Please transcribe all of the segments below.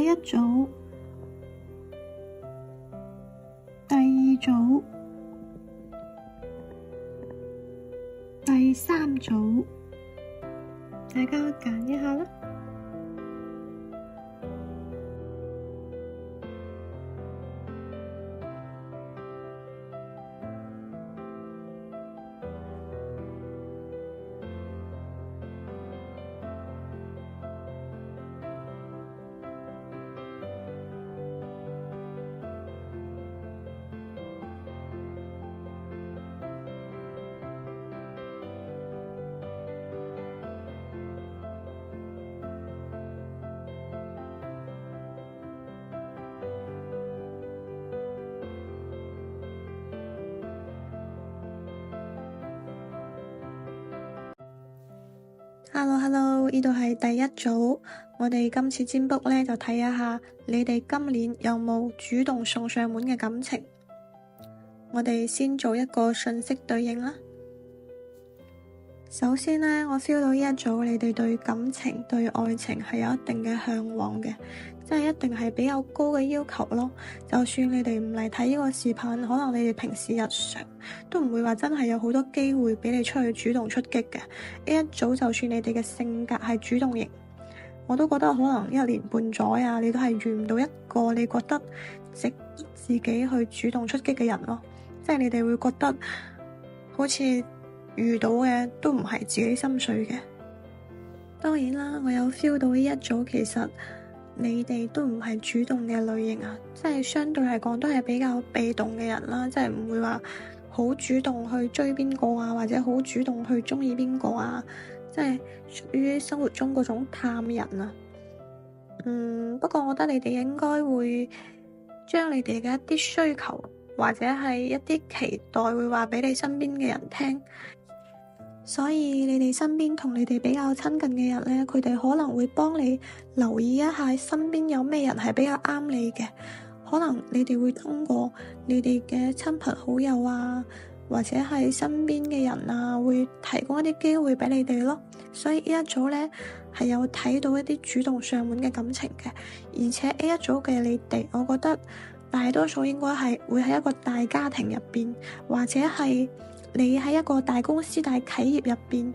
一組、第二組、第三組，大家揀一下啦。Hello，呢度係第一組，我哋今次占卜呢，就睇一下你哋今年有冇主動送上門嘅感情。我哋先做一個信息對應啦。首先呢，我 feel 到呢一組你哋對感情、對愛情係有一定嘅向往嘅，即係一定係比較高嘅要求咯。就算你哋唔嚟睇呢個視頻，可能你哋平時日常都唔會話真係有好多機會俾你出去主動出擊嘅。呢一組就算你哋嘅性格係主動型，我都覺得可能1年半載啊，你都係遇唔到一個你覺得值得自己去主動出擊嘅人咯。即係你哋會覺得好似遇到嘅都唔係自己心水嘅。當然啦，我有 feel 到呢一組其實你哋都唔係主動嘅類型啊，即係相對嚟講都係比較被動嘅人啦，即係唔會話好主動去追邊個啊，或者好主動去中意邊個啊，即係屬於生活中嗰種探人啊。不過我覺得你哋應該會將你哋嘅一啲需求或者係一啲期待會話俾你身邊嘅人聽。所以你哋身邊同你哋比較親近嘅人呢，佢哋可能會幫你留意一下身邊有咩人係比較啱你嘅。可能你哋會通過你哋嘅親朋好友啊，或者係身邊嘅人啊，會提供一啲機會俾你哋咯。所以呢一組呢，係有睇到一啲主動上門嘅感情嘅，而且呢一組嘅你哋，我覺得大多數應該係會喺一個大家庭入邊，或者係你喺一個大公司、大企業入邊，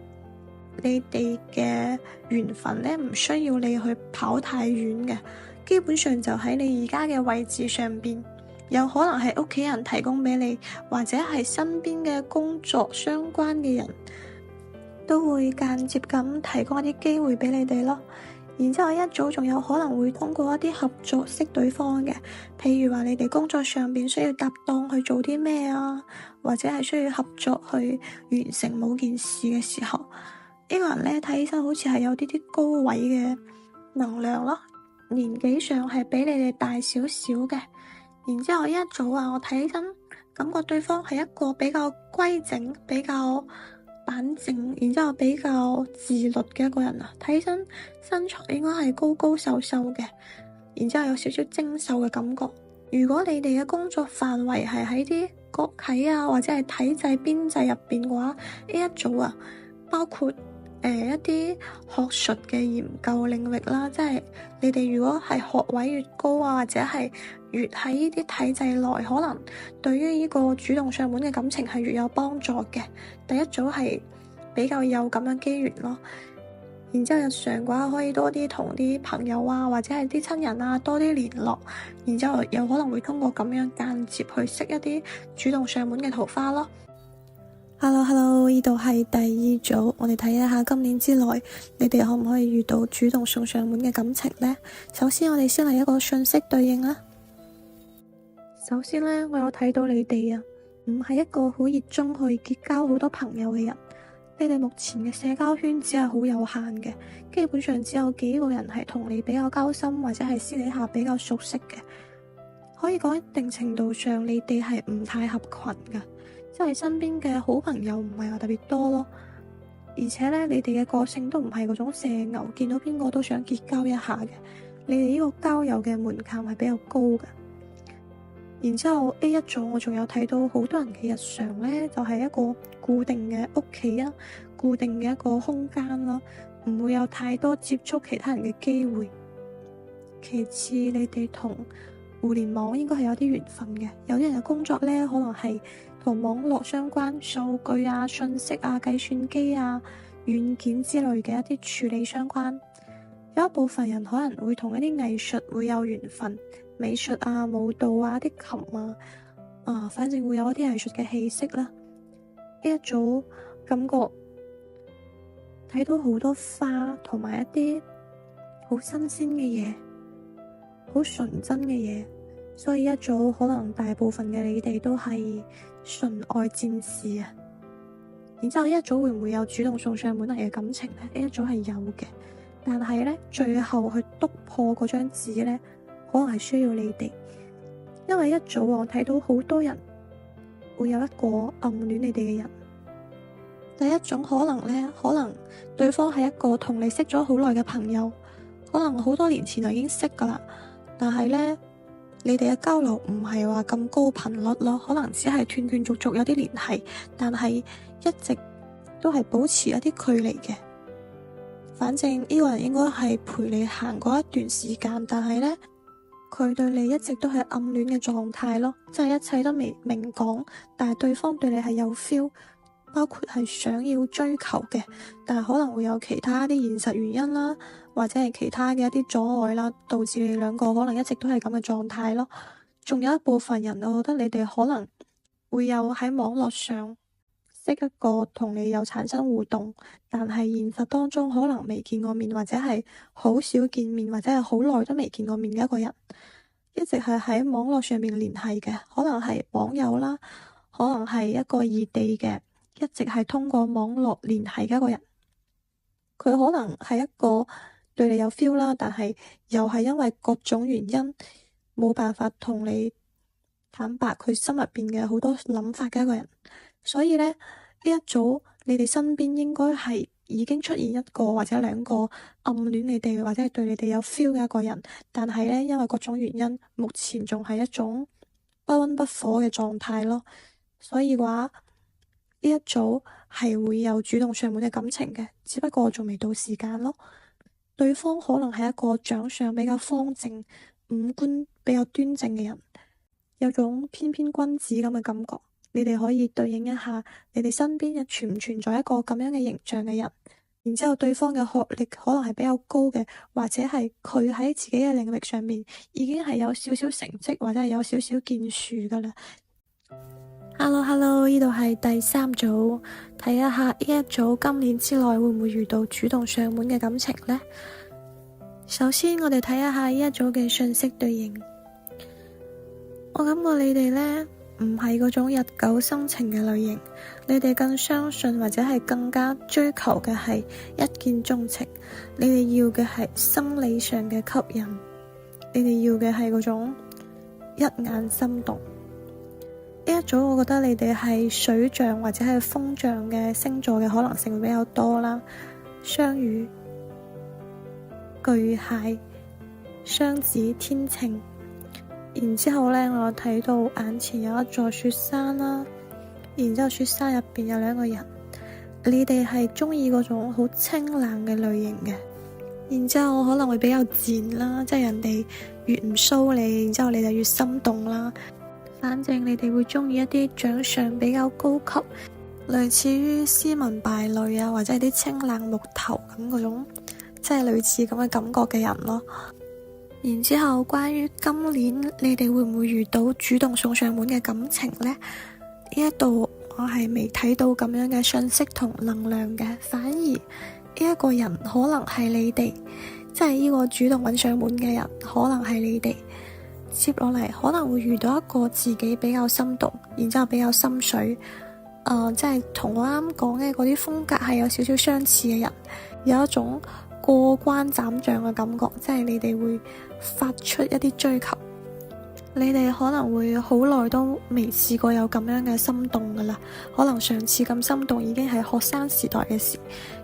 你哋嘅緣分呢，唔需要你去跑太遠嘅，基本上就喺你而家嘅位置上邊，有可能係屋企人提供俾你，或者係身邊嘅工作相關嘅人都會間接咁提供一啲機會俾你哋咯。然之後一組仲有可能會通過一啲合作識對方嘅，譬如話你哋工作上邊需要搭檔去做啲咩啊，或者係需要合作去完成某件事嘅時候，呢個人呢，睇起身好似係有啲高位嘅能量咯，年紀上係比你哋大少少嘅。然之後一組啊，我睇起身感覺對方係一個比較規整、比較板正，然之後比較自律嘅一個人啊，睇起身身材應該係高高瘦瘦嘅，然之後有少少精瘦嘅感覺。如果你哋嘅工作範圍係喺啲國企啊，或者係體制編制入邊嘅話，呢一組啊，包括一啲學術嘅研究領域啦，即係你哋如果係學位越高啊，或者係越喺呢啲體制內，可能對於呢個主動上門嘅感情係越有幫助嘅。第一組係比較有咁樣機緣咯。然之後日常嘅話，可以多啲同啲朋友啊，或者係啲親人啊多啲聯絡，然之後有可能會通過咁樣間接去識一啲主動上門嘅桃花咯。Hello，呢度係第二組，我哋睇一下今年之內你哋可唔可以遇到主動送上門嘅感情呢？首先我哋先嚟一個信息對應啦。首先呢，我有睇到你哋啊，唔係一個好熱衷去結交好多朋友嘅人，你哋目前嘅社交圈子係好有限嘅，基本上只有幾個人係同你比較交心，或者係私底下比較熟悉嘅。可以講一定程度上你哋係唔太合群㗎，即係身邊嘅好朋友唔係話特別多咯。而且呢，你哋嘅個性都唔係嗰種社牛，見到邊個都想結交一下嘅。你哋呢個交友嘅門檻係比較高嘅。然之後 A 一組我仲有睇到好多人嘅日常呢，就係一個固定嘅屋企啊，固定嘅一個空間咯，唔會有太多接觸其他人嘅機會。其次你哋同互聯網應該係有啲緣分嘅。有啲人嘅工作呢，可能係同網絡相關，數據啊、信息啊、計算機啊、軟件之類嘅一啲處理相關。有一部分人可能會同一啲藝術會有緣分，美術啊、舞蹈啊、啲琴啊，反正會有一啲藝術嘅氣息啦。呢一組感覺睇到好多花同埋一啲好新鮮嘅嘢，好純真嘅嘢，所以一組可能大部分嘅你哋都係純愛戰士啊。然之後呢一組會唔會有主動送上門嚟嘅感情呢？呢一組係有嘅。但係咧，最後去篤破嗰張紙咧，可能係需要你哋，因為一早我睇到好多人會有一個暗戀你哋嘅人。第一種可能咧，可能對方係一個同你識咗好耐嘅朋友，可能好多年前就已經識噶啦，但係咧，你哋嘅交流唔係話咁高頻率咯，可能只係斷斷續續有啲聯繫，但係一直都係保持一啲距離嘅。反正呢個人應該係陪你行過一段時間，但係呢，佢對你一直都係暗戀嘅狀態咯，即係一切都未明講，但係對方對你係有 feel， 包括係想要追求嘅，但係可能會有其他啲現實原因啦，或者係其他嘅一啲阻礙啦，導致你兩個可能一直都係咁嘅狀態咯。仲有一部分人，我覺得你哋可能會有喺網絡上識一個同你有產生互動，但係現實當中可能未見過面，或者係好少見面，或者係好耐都未見過面嘅一個人，一直係喺網絡上面聯繫嘅，可能係網友啦，可能係一個異地嘅，一直係通過網絡聯繫嘅一個人。佢可能係一個對你有 feel 啦，但係又係因為各種原因冇辦法同你坦白佢心入邊嘅好多諗法嘅一個人。所以呢，呢一組你哋身邊應該係已經出現一個或者兩個暗戀你哋或者係對你哋有 feel 嘅一個人，但係呢，因為各種原因，目前仲係一種不溫不火嘅狀態咯。所以話呢一組係會有主動上門嘅感情嘅，只不過仲未到時間咯。對方可能係一個長相比較方正、五官比較端正嘅人，有種翩翩君子咁嘅感覺。你哋可以對應一下，你哋身邊存唔存在一個咁樣嘅形象嘅人？然之後對方嘅學歷可能係比較高嘅，或者係佢喺自己嘅領域上面已經係有少少成績，或者係有少少建樹噶啦。Hello，呢度係第三組，睇一下呢一組今年之內會唔會遇到主動上門嘅感情呢？首先我哋睇一下呢一組嘅信息對應，我感覺你哋呢，唔係嗰種日久生情嘅類型，你哋更相信或者係更加追求嘅係一見鍾情，你哋要嘅係生理上嘅吸引，你哋要嘅係嗰種一眼心動。呢一組我覺得你哋係水象或者係風象嘅星座嘅可能性會比較多啦，雙魚、巨蟹、雙子、天秤。然之後呢，我睇到眼前有一座雪山啦，然之後雪山入邊有兩個人，你哋係中意嗰種好清冷嘅類型嘅。然之後可能會比較賤啦，即係人哋越唔騷你，然之後你就越心動啦。反正你哋會中意一啲長相比較高級，類似於斯文敗類啊，或者係啲清冷木頭咁嗰種，即係類似咁嘅感覺嘅人咯。然之後關於今年你哋會唔會遇到主動送上門嘅感情呢？呢一度我係未睇到咁樣嘅信息同能量嘅，反而呢一個人可能係你哋，即係呢個主動揾上門嘅人可能係你哋。接落嚟可能會遇到一個自己比較心動，然之後比較心水，即係同我啱講嘅嗰啲風格係有少少相似嘅人，有一種過關斬將嘅感覺，即係你哋會發出一啲追求，你哋可能會好耐都未試過有咁樣嘅心動噶啦，可能上次咁心動已經係學生時代嘅事，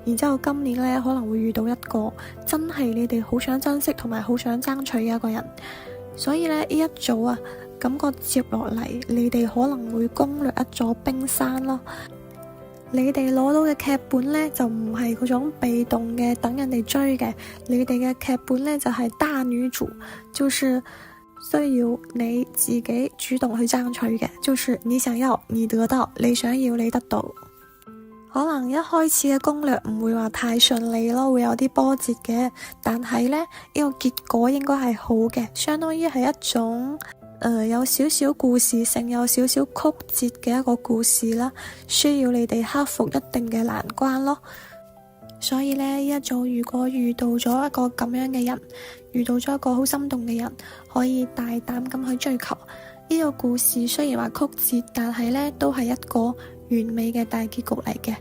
然之後今年呢，可能會遇到一個真係你哋好想珍惜同埋好想爭取嘅一個人。所以呢，呢一組啊，感覺接落嚟你哋可能會攻略一座冰山咯。你哋攞到嘅劇本呢，就唔係嗰種被動嘅等人哋追嘅，你哋嘅劇本呢，就係大女主，就是需要你自己主動去爭取嘅，就是你想要你得到，你想要你得到。可能一開始嘅攻略唔會話太順利咯，會有啲波折嘅，但係呢，呢個結果應該係好嘅，相當於係一種有少少故事性，有少少曲折嘅一個故事啦，需要你哋克服一定嘅難關咯。所以呢，一組如果遇到咗一個咁樣嘅人，遇到咗一個好心動嘅人，可以大膽咁去追求。呢個故事雖然話曲折，但係呢都係一個完美嘅大結局嚟嘅。